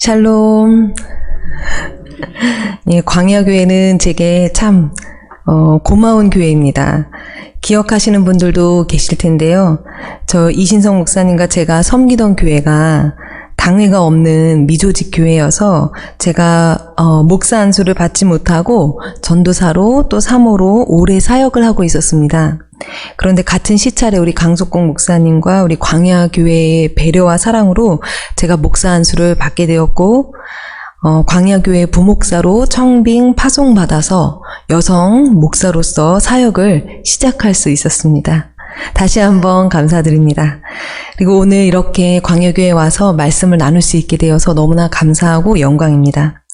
샬롬. 예, 광야교회는 제게 참 고마운 교회입니다. 기억하시는 분들도 계실 텐데요. 저 이신성 목사님과 제가 섬기던 교회가 당회가 없는 미조직 교회여서 제가 목사 안수를 받지 못하고 전도사로 또 사모로 오래 사역을 하고 있었습니다. 그런데 같은 시찰에 우리 강석공 목사님과 우리 광야교회의 배려와 사랑으로 제가 목사 안수를 받게 되었고 광야교회 부목사로 청빙 파송받아서 여성 목사로서 사역을 시작할 수 있었습니다. 다시 한번 감사드립니다. 그리고 오늘 이렇게 광야교회에 와서 말씀을 나눌 수 있게 되어서 너무나 감사하고 영광입니다.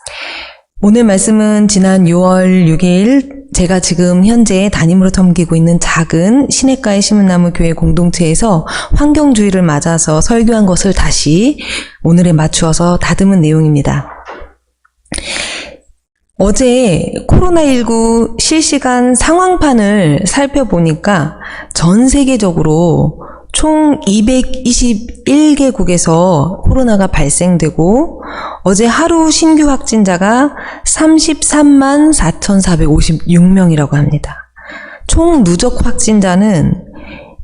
오늘 말씀은 지난 6월 6일 제가 지금 현재 담임으로 섬기고 있는 작은 시냇가의 심은나무 교회 공동체에서 환경주의를 맞아서 설교한 것을 다시 오늘에 맞추어서 다듬은 내용입니다. 어제 코로나19 실시간 상황판을 살펴보니까 전 세계적으로 총 221개국에서 코로나가 발생되고 어제 하루 신규 확진자가 33만 4,456명이라고 합니다. 총 누적 확진자는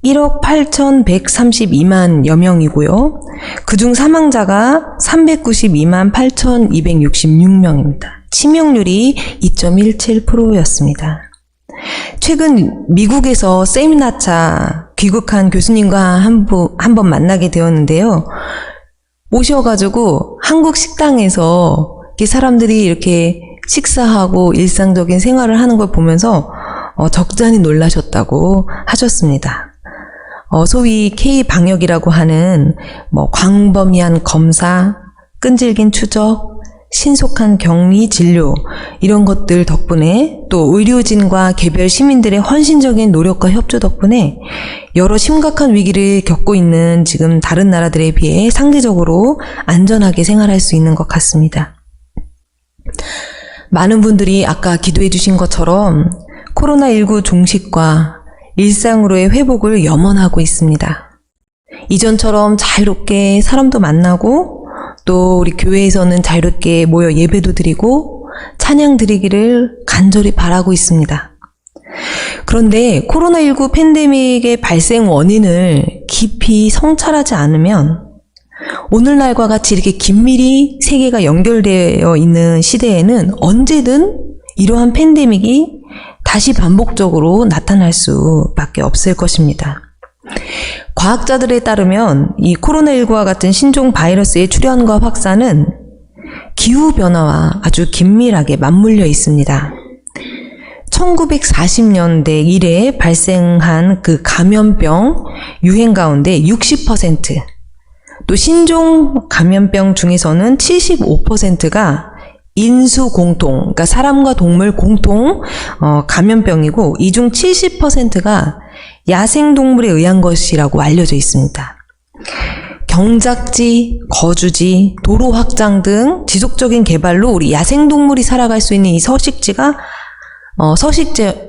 1억 8,132만여 명이고요. 그중 사망자가 392만 8,266명입니다. 치명률이 2.17%였습니다. 최근 미국에서 세미나차 귀국한 교수님과 한번 만나게 되었는데요. 오셔가지고 한국 식당에서 사람들이 이렇게 식사하고 일상적인 생활을 하는 걸 보면서 적잖이 놀라셨다고 하셨습니다. 소위 K-방역이라고 하는 광범위한 검사, 끈질긴 추적, 신속한 격리 진료 이런 것들 덕분에 또 의료진과 개별 시민들의 헌신적인 노력과 협조 덕분에 여러 심각한 위기를 겪고 있는 지금 다른 나라들에 비해 상대적으로 안전하게 생활할 수 있는 것 같습니다. 많은 분들이 아까 기도해 주신 것처럼 코로나19 종식과 일상으로의 회복을 염원하고 있습니다. 이전처럼 자유롭게 사람도 만나고 또 우리 교회에서는 자유롭게 모여 예배도 드리고 찬양 드리기를 간절히 바라고 있습니다. 그런데 코로나19 팬데믹의 발생 원인을 깊이 성찰하지 않으면 오늘날과 같이 이렇게 긴밀히 세계가 연결되어 있는 시대에는 언제든 이러한 팬데믹이 다시 반복적으로 나타날 수밖에 없을 것입니다. 과학자들에 따르면 이 코로나19와 같은 신종 바이러스의 출현과 확산은 기후변화와 아주 긴밀하게 맞물려 있습니다. 1940년대 이래 발생한 그 감염병 유행 가운데 60%, 또 신종 감염병 중에서는 75%가 인수 공통, 그러니까 사람과 동물 공통 감염병이고 이 중 70%가 야생동물에 의한 것이라고 알려져 있습니다. 경작지, 거주지, 도로 확장 등 지속적인 개발로 우리 야생동물이 살아갈 수 있는 이 서식지가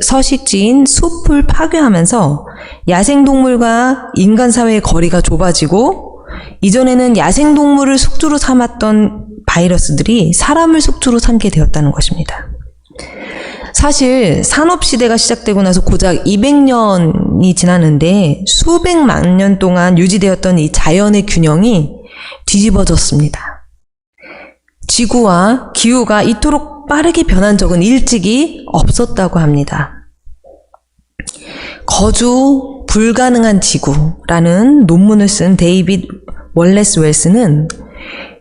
서식지인 숲을 파괴하면서 야생동물과 인간 사회의 거리가 좁아지고 이전에는 야생동물을 숙주로 삼았던 바이러스들이 사람을 숙주로 삼게 되었다는 것입니다. 사실 산업시대가 시작되고 나서 고작 200년이 지났는데 수백만 년 동안 유지되었던 이 자연의 균형이 뒤집어졌습니다. 지구와 기후가 이토록 빠르게 변한 적은 일찍이 없었다고 합니다. 거주 불가능한 지구라는 논문을 쓴 데이빗 월레스 웰스는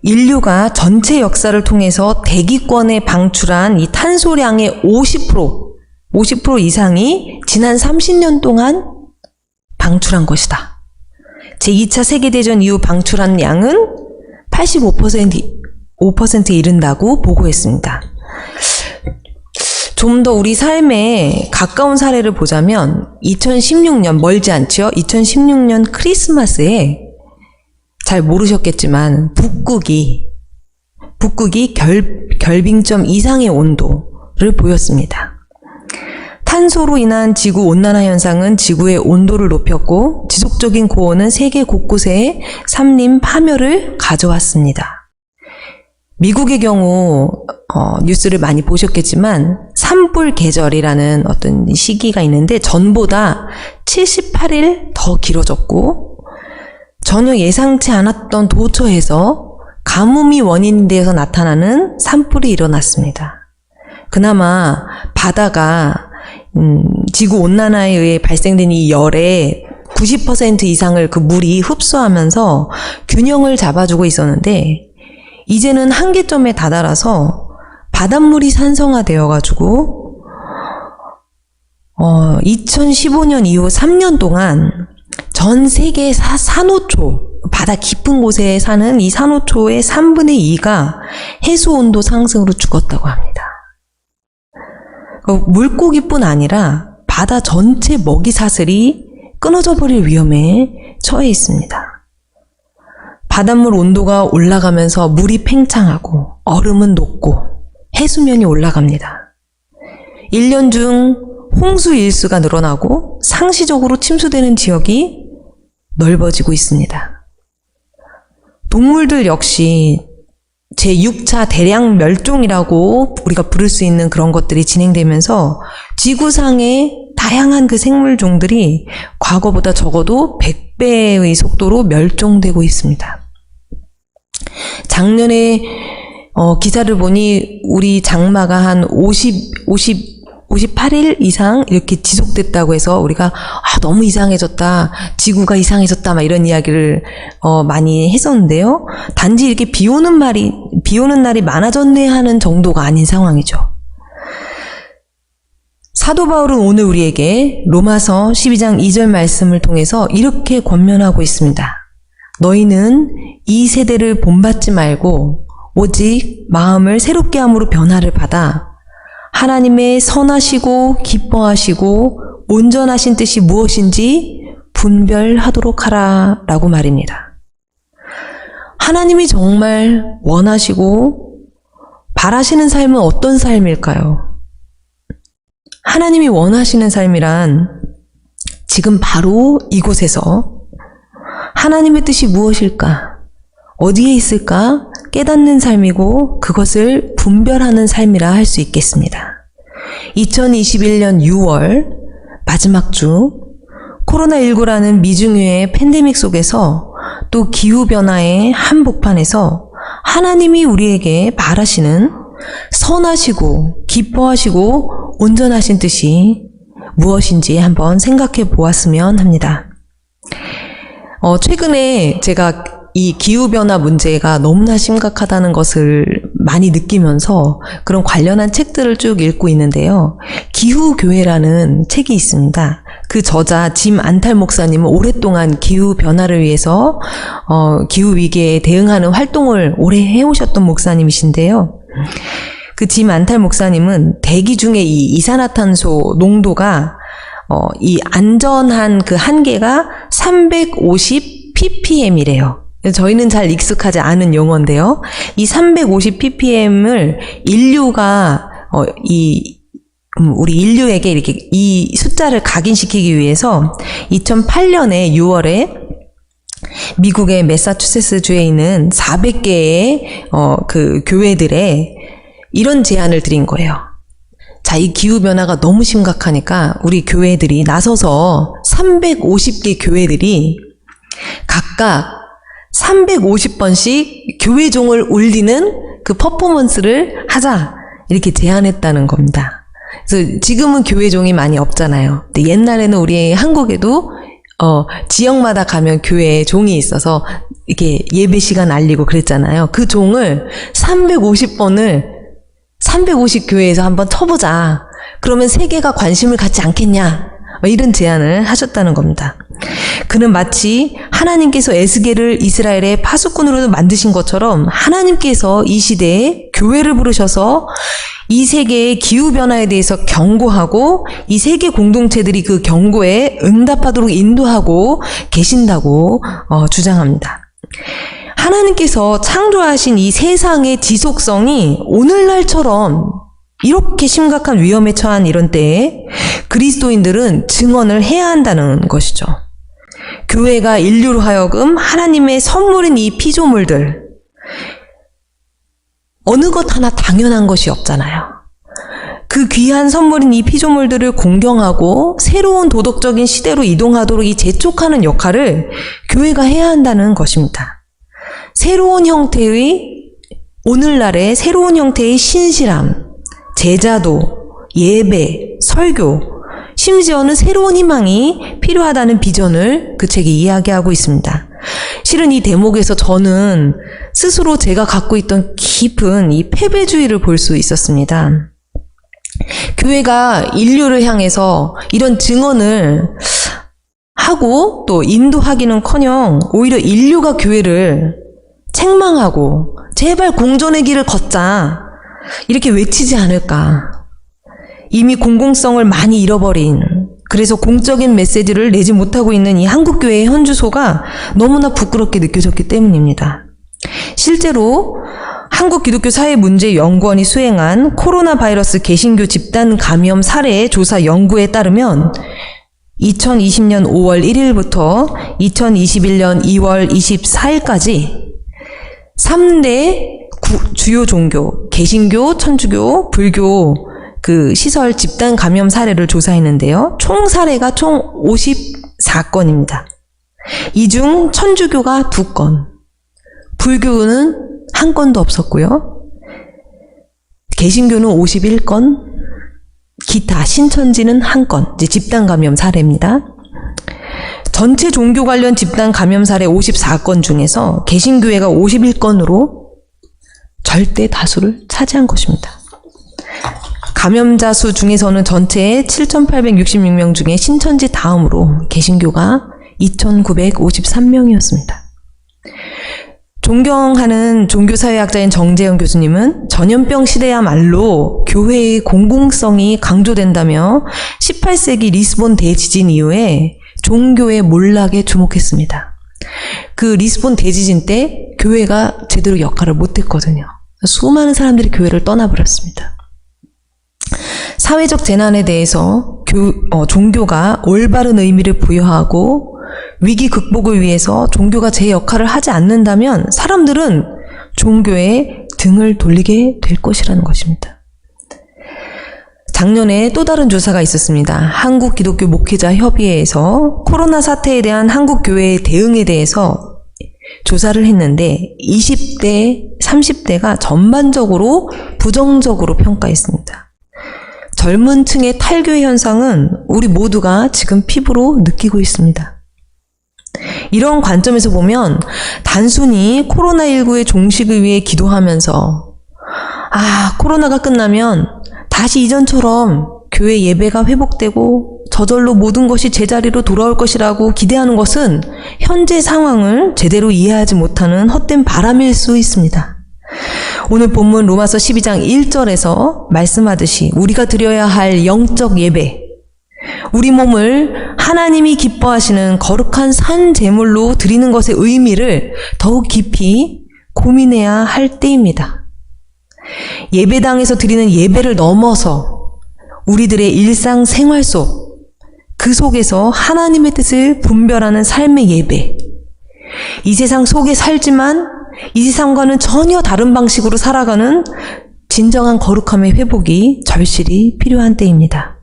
인류가 전체 역사를 통해서 대기권에 방출한 이 탄소량의 50% 이상이 지난 30년 동안 방출한 것이다. 제2차 세계대전 이후 방출한 양은 85%에 이른다고 보고했습니다. 좀 더 우리 삶에 가까운 사례를 보자면 2016년 멀지 않죠? 2016년 크리스마스에 잘 모르셨겠지만 북극이 결빙점 이상의 온도를 보였습니다. 탄소로 인한 지구 온난화 현상은 지구의 온도를 높였고 지속적인 고온은 세계 곳곳에 산림 파멸을 가져왔습니다. 미국의 경우 뉴스를 많이 보셨겠지만 산불 계절이라는 어떤 시기가 있는데 전보다 78일 더 길어졌고 전혀 예상치 않았던 도처에서 가뭄이 원인이 되어서 나타나는 산불이 일어났습니다. 그나마 바다가 지구온난화에 의해 발생된 이 열의 90% 이상을 그 물이 흡수하면서 균형을 잡아주고 있었는데 이제는 한계점에 다다라서 바닷물이 산성화되어가지고 2015년 이후 3년 동안 전 세계 산호초, 바다 깊은 곳에 사는 이 산호초의 3분의 2가 해수온도 상승으로 죽었다고 합니다. 물고기뿐 아니라 바다 전체 먹이 사슬이 끊어져 버릴 위험에 처해 있습니다. 바닷물 온도가 올라가면서 물이 팽창하고 얼음은 녹고 해수면이 올라갑니다. 1년 중 홍수 일수가 늘어나고 상시적으로 침수되는 지역이 넓어지고 있습니다. 동물들 역시 제6차 대량 멸종이라고 우리가 부를 수 있는 그런 것들이 진행되면서 지구상의 다양한 그 생물종들이 과거보다 적어도 100배의 속도로 멸종되고 있습니다. 작년에 기사를 보니 우리 장마가 한 58일 이상 이렇게 지속됐다고 해서 우리가 너무 이상해졌다, 지구가 이상해졌다 막 이런 이야기를 많이 했었는데요. 단지 이렇게 비 오는 날이 많아졌네 하는 정도가 아닌 상황이죠. 사도 바울은 오늘 우리에게 로마서 12장 2절 말씀을 통해서 이렇게 권면하고 있습니다. 너희는 이 세대를 본받지 말고 오직 마음을 새롭게 함으로 변화를 받아 하나님의 선하시고 기뻐하시고 온전하신 뜻이 무엇인지 분별하도록 하라 라고 말입니다. 하나님이 정말 원하시고 바라시는 삶은 어떤 삶일까요? 하나님이 원하시는 삶이란 지금 바로 이곳에서 하나님의 뜻이 무엇일까? 어디에 있을까? 깨닫는 삶이고 그것을 분별하는 삶이라 할 수 있겠습니다. 2021년 6월 마지막 주 코로나19라는 미중유의 팬데믹 속에서 또 기후변화의 한복판에서 하나님이 우리에게 바라시는 선하시고 기뻐하시고 온전하신 뜻이 무엇인지 한번 생각해 보았으면 합니다. 최근에 제가 이 기후변화 문제가 너무나 심각하다는 것을 많이 느끼면서 그런 관련한 책들을 쭉 읽고 있는데요. 기후교회라는 책이 있습니다. 그 저자 짐 안탈 목사님은 오랫동안 기후변화를 위해서 기후위기에 대응하는 활동을 오래 해오셨던 목사님이신데요. 그 짐 안탈 목사님은 대기 중에 이 이산화탄소 농도가 이 안전한 그 한계가 350 ppm이래요. 저희는 잘 익숙하지 않은 용어인데요. 이 350 ppm을 인류가 우리 인류에게 이렇게 이 숫자를 각인시키기 위해서 2008년에 6월에 미국의 매사추세츠 주에 있는 400개의 그 교회들에 이런 제안을 드린 거예요. 자, 이 기후변화가 너무 심각하니까 우리 교회들이 나서서 350개 교회들이 각각 350번씩 교회종을 울리는 그 퍼포먼스를 하자 이렇게 제안했다는 겁니다. 그래서 지금은 교회종이 많이 없잖아요. 근데 옛날에는 우리 한국에도 지역마다 가면 교회에 종이 있어서 이렇게 예배 시간 알리고 그랬잖아요. 그 종을 350번을 350교회에서 한번 쳐보자. 그러면 세계가 관심을 갖지 않겠냐. 이런 제안을 하셨다는 겁니다. 그는 마치 하나님께서 에스겔을 이스라엘의 파수꾼으로 만드신 것처럼 하나님께서 이 시대에 교회를 부르셔서 이 세계의 기후변화에 대해서 경고하고 이 세계 공동체들이 그 경고에 응답하도록 인도하고 계신다고 주장합니다. 하나님께서 창조하신 이 세상의 지속성이 오늘날처럼 이렇게 심각한 위험에 처한 이런 때에 그리스도인들은 증언을 해야 한다는 것이죠. 교회가 인류로 하여금 하나님의 선물인 이 피조물들, 어느 것 하나 당연한 것이 없잖아요. 그 귀한 선물인 이 피조물들을 공경하고 새로운 도덕적인 시대로 이동하도록 이 재촉하는 역할을 교회가 해야 한다는 것입니다. 새로운 형태의, 오늘날의 새로운 형태의 신실함, 제자도, 예배, 설교, 심지어는 새로운 희망이 필요하다는 비전을 그 책이 이야기하고 있습니다. 실은 이 대목에서 저는 스스로 제가 갖고 있던 깊은 이 패배주의를 볼 수 있었습니다. 교회가 인류를 향해서 이런 증언을 하고 또 인도하기는커녕 오히려 인류가 교회를 책망하고 제발 공존의 길을 걷자 이렇게 외치지 않을까. 이미 공공성을 많이 잃어버린, 그래서 공적인 메시지를 내지 못하고 있는 이 한국교회의 현주소가 너무나 부끄럽게 느껴졌기 때문입니다. 실제로 한국기독교사회문제연구원이 수행한 코로나 바이러스 개신교 집단 감염 사례 조사 연구에 따르면 2020년 5월 1일부터 2021년 2월 24일까지 3대 주요 종교, 개신교, 천주교, 불교 그 시설 집단 감염 사례를 조사했는데요. 총 사례가 총 54건입니다. 이 중 천주교가 2건, 불교는 1건도 없었고요. 개신교는 51건, 기타 신천지는 1건, 이제 집단 감염 사례입니다. 전체 종교 관련 집단 감염 사례 54건 중에서 개신교회가 51건으로 절대 다수를 차지한 것입니다. 감염자 수 중에서는 전체 7,866명 중에 신천지 다음으로 개신교가 2,953명이었습니다. 존경하는 종교사회학자인 정재영 교수님은 전염병 시대야말로 교회의 공공성이 강조된다며 18세기 리스본 대지진 이후에 종교의 몰락에 주목했습니다. 그 리스본 대지진 때 교회가 제대로 역할을 못했거든요. 수많은 사람들이 교회를 떠나버렸습니다. 사회적 재난에 대해서 종교가 올바른 의미를 부여하고 위기 극복을 위해서 종교가 제 역할을 하지 않는다면 사람들은 종교에 등을 돌리게 될 것이라는 것입니다. 작년에 또 다른 조사가 있었습니다. 한국기독교 목회자 협의회에서 코로나 사태에 대한 한국교회의 대응에 대해서 조사를 했는데 20대, 30대가 전반적으로 부정적으로 평가했습니다. 젊은 층의 탈교 현상은 우리 모두가 지금 피부로 느끼고 있습니다. 이런 관점에서 보면 단순히 코로나19의 종식을 위해 기도하면서 코로나가 끝나면 다시 이전처럼 교회 예배가 회복되고 저절로 모든 것이 제자리로 돌아올 것이라고 기대하는 것은 현재 상황을 제대로 이해하지 못하는 헛된 바람일 수 있습니다. 오늘 본문 로마서 12장 1절에서 말씀하듯이 우리가 드려야 할 영적 예배, 우리 몸을 하나님이 기뻐하시는 거룩한 산 제물로 드리는 것의 의미를 더욱 깊이 고민해야 할 때입니다. 예배당에서 드리는 예배를 넘어서 우리들의 일상 생활 속, 그 속에서 하나님의 뜻을 분별하는 삶의 예배, 이 세상 속에 살지만 이 세상과는 전혀 다른 방식으로 살아가는 진정한 거룩함의 회복이 절실히 필요한 때입니다.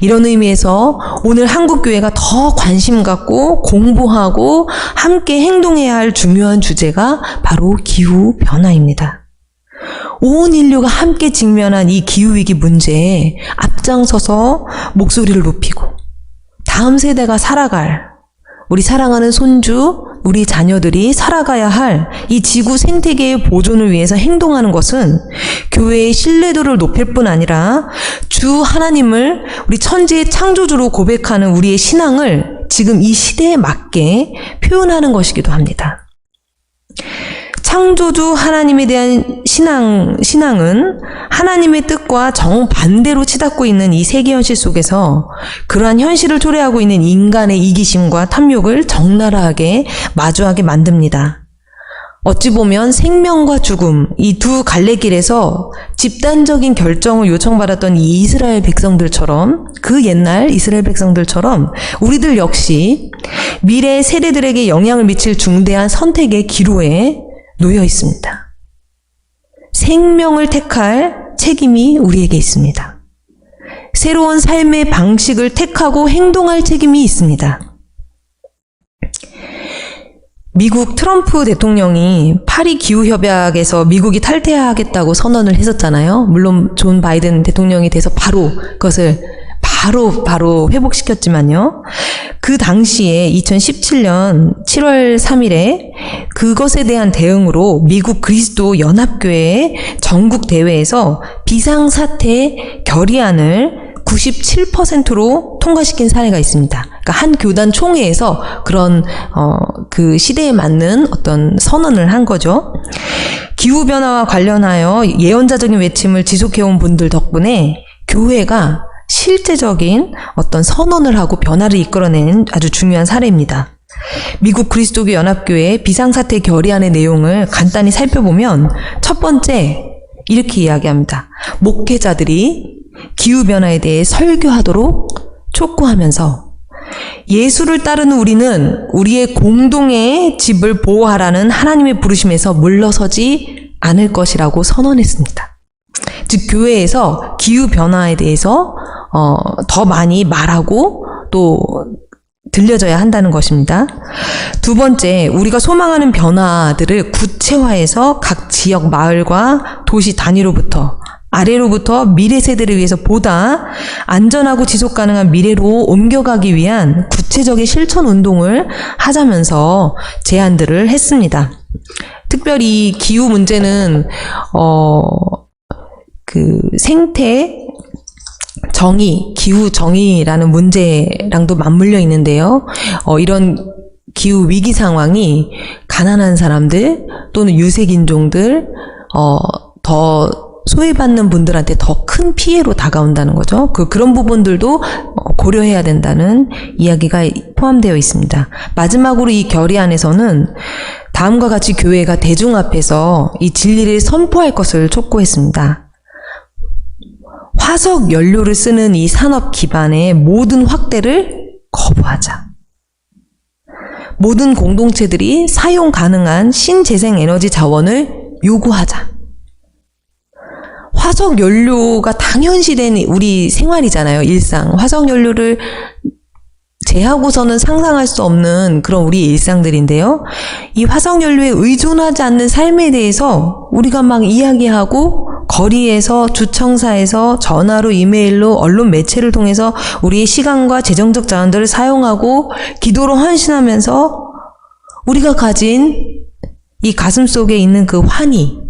이런 의미에서 오늘 한국교회가 더 관심 갖고 공부하고 함께 행동해야 할 중요한 주제가 바로 기후변화입니다. 온 인류가 함께 직면한 이 기후위기 문제에 앞장서서 목소리를 높이고 다음 세대가 살아갈, 우리 사랑하는 손주, 우리 자녀들이 살아가야 할 이 지구 생태계의 보존을 위해서 행동하는 것은 교회의 신뢰도를 높일 뿐 아니라 주 하나님을 우리 천지의 창조주로 고백하는 우리의 신앙을 지금 이 시대에 맞게 표현하는 것이기도 합니다. 창조주 하나님에 대한 신앙은 하나님의 뜻과 정반대로 치닫고 있는 이 세계 현실 속에서 그러한 현실을 초래하고 있는 인간의 이기심과 탐욕을 적나라하게 마주하게 만듭니다. 어찌 보면 생명과 죽음, 이 두 갈래길에서 집단적인 결정을 요청받았던 이 이스라엘 백성들처럼, 그 옛날 이스라엘 백성들처럼 우리들 역시 미래 세대들에게 영향을 미칠 중대한 선택의 기로에 놓여 있습니다. 생명을 택할 책임이 우리에게 있습니다. 새로운 삶의 방식을 택하고 행동할 책임이 있습니다. 미국 트럼프 대통령이 파리 기후협약에서 미국이 탈퇴하겠다고 선언을 했었잖아요. 물론 존 바이든 대통령이 돼서 바로 그것을 바로 회복시켰지만요. 그 당시에 2017년 7월 3일에 그것에 대한 대응으로 미국 그리스도 연합교회의 전국 대회에서 비상사태 결의안을 97%로 통과시킨 사례가 있습니다. 그러니까 한 교단 총회에서 그런 그 시대에 맞는 어떤 선언을 한 거죠. 기후변화와 관련하여 예언자적인 외침을 지속해온 분들 덕분에 교회가 실제적인 어떤 선언을 하고 변화를 이끌어낸 아주 중요한 사례입니다. 미국 그리스도교 연합교회의 비상사태 결의안의 내용을 간단히 살펴보면 첫 번째 이렇게 이야기합니다. 목회자들이 기후변화에 대해 설교하도록 촉구하면서 예수를 따르는 우리는 우리의 공동의 집을 보호하라는 하나님의 부르심에서 물러서지 않을 것이라고 선언했습니다. 즉 교회에서 기후변화에 대해서 더 많이 말하고 또 들려져야 한다는 것입니다. 두 번째, 우리가 소망하는 변화들을 구체화해서 각 지역 마을과 도시 단위로부터 아래로부터 미래 세대를 위해서 보다 안전하고 지속 가능한 미래로 옮겨가기 위한 구체적인 실천 운동을 하자면서 제안들을 했습니다. 특별히 기후 문제는 그 생태 정의, 기후 정의라는 문제랑도 맞물려 있는데요. 이런 기후 위기 상황이 가난한 사람들 또는 유색 인종들 더 소외받는 분들한테 더 큰 피해로 다가온다는 거죠. 그런 부분들도 고려해야 된다는 이야기가 포함되어 있습니다. 마지막으로 이 결의안에서는 다음과 같이 교회가 대중 앞에서 이 진리를 선포할 것을 촉구했습니다. 화석 연료를 쓰는 이 산업 기반의 모든 확대를 거부하자. 모든 공동체들이 사용 가능한 신재생 에너지 자원을 요구하자. 화석 연료가 당연시된 우리 생활이잖아요, 일상. 화석 연료를 제하고서는 상상할 수 없는 그런 우리 일상들인데요. 이 화석 연료에 의존하지 않는 삶에 대해서 우리가 막 이야기하고 거리에서, 주청사에서, 전화로, 이메일로, 언론 매체를 통해서 우리의 시간과 재정적 자원들을 사용하고 기도로 헌신하면서 우리가 가진 이 가슴 속에 있는 그 환희,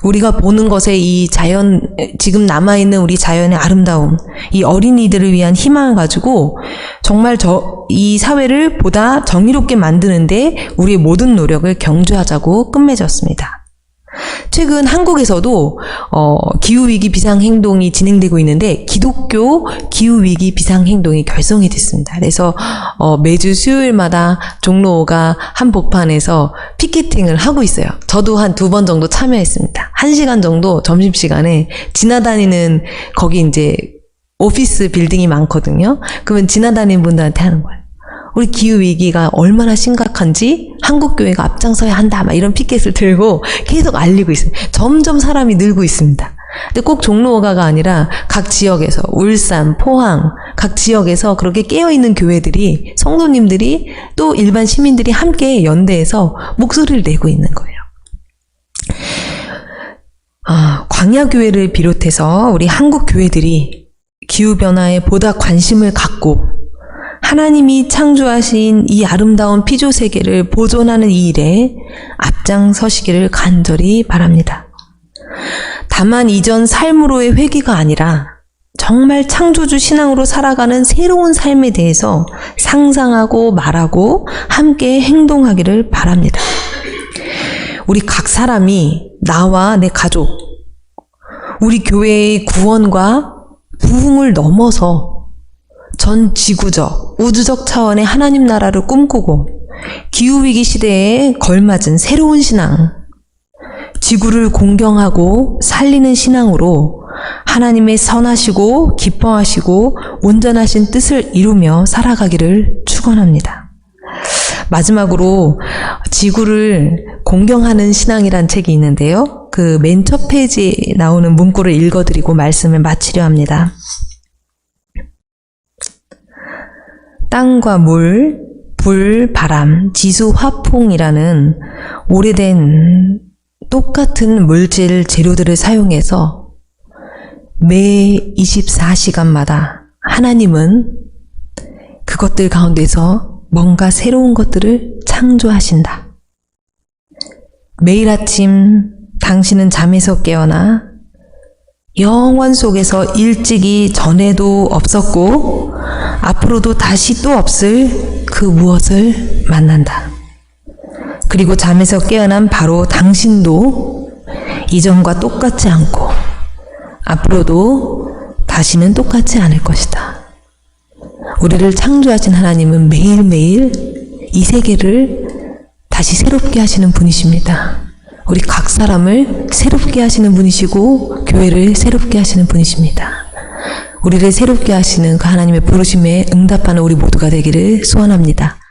우리가 보는 것에 이 자연, 지금 남아있는 우리 자연의 아름다움, 이 어린이들을 위한 희망을 가지고 정말 이 사회를 보다 정의롭게 만드는데 우리의 모든 노력을 경주하자고 끝맺었습니다. 최근 한국에서도 기후위기 비상행동이 진행되고 있는데 기독교 기후위기 비상행동이 결성이 됐습니다. 그래서 매주 수요일마다 종로가 한복판에서 피켓팅을 하고 있어요. 저도 한 2번 정도 참여했습니다. 1시간 정도 점심시간에 지나다니는 거기 이제 오피스 빌딩이 많거든요. 그러면 지나다니는 분들한테 하는 거예요. 우리 기후위기가 얼마나 심각한지 한국교회가 앞장서야 한다. 막 이런 피켓을 들고 계속 알리고 있어요. 점점 사람이 늘고 있습니다. 근데 꼭 종로가가 아니라 각 지역에서, 울산, 포항, 각 지역에서 그렇게 깨어있는 교회들이, 성도님들이 또 일반 시민들이 함께 연대해서 목소리를 내고 있는 거예요. 광야교회를 비롯해서 우리 한국교회들이 기후변화에 보다 관심을 갖고 하나님이 창조하신 이 아름다운 피조 세계를 보존하는 이 일에 앞장서시기를 간절히 바랍니다. 다만 이전 삶으로의 회귀가 아니라 정말 창조주 신앙으로 살아가는 새로운 삶에 대해서 상상하고 말하고 함께 행동하기를 바랍니다. 우리 각 사람이 나와 내 가족, 우리 교회의 구원과 부흥을 넘어서 전 지구적, 우주적 차원의 하나님 나라를 꿈꾸고 기후위기 시대에 걸맞은 새로운 신앙, 지구를 공경하고 살리는 신앙으로 하나님의 선하시고 기뻐하시고 온전하신 뜻을 이루며 살아가기를 축원합니다. 마지막으로 지구를 공경하는 신앙이란 책이 있는데요. 그 맨 첫 페이지에 나오는 문구를 읽어드리고 말씀을 마치려 합니다. 땅과 물, 불, 바람, 지수, 화풍이라는 오래된 똑같은 물질 재료들을 사용해서 매 24시간마다 하나님은 그것들 가운데서 뭔가 새로운 것들을 창조하신다. 매일 아침 당신은 잠에서 깨어나 영원 속에서 일찍이 전에도 없었고 앞으로도 다시 또 없을 그 무엇을 만난다. 그리고 잠에서 깨어난 바로 당신도 이전과 똑같지 않고 앞으로도 다시는 똑같지 않을 것이다. 우리를 창조하신 하나님은 매일매일 이 세계를 다시 새롭게 하시는 분이십니다. 우리 각 사람을 새롭게 하시는 분이시고 교회를 새롭게 하시는 분이십니다. 우리를 새롭게 하시는 그 하나님의 부르심에 응답하는 우리 모두가 되기를 소원합니다.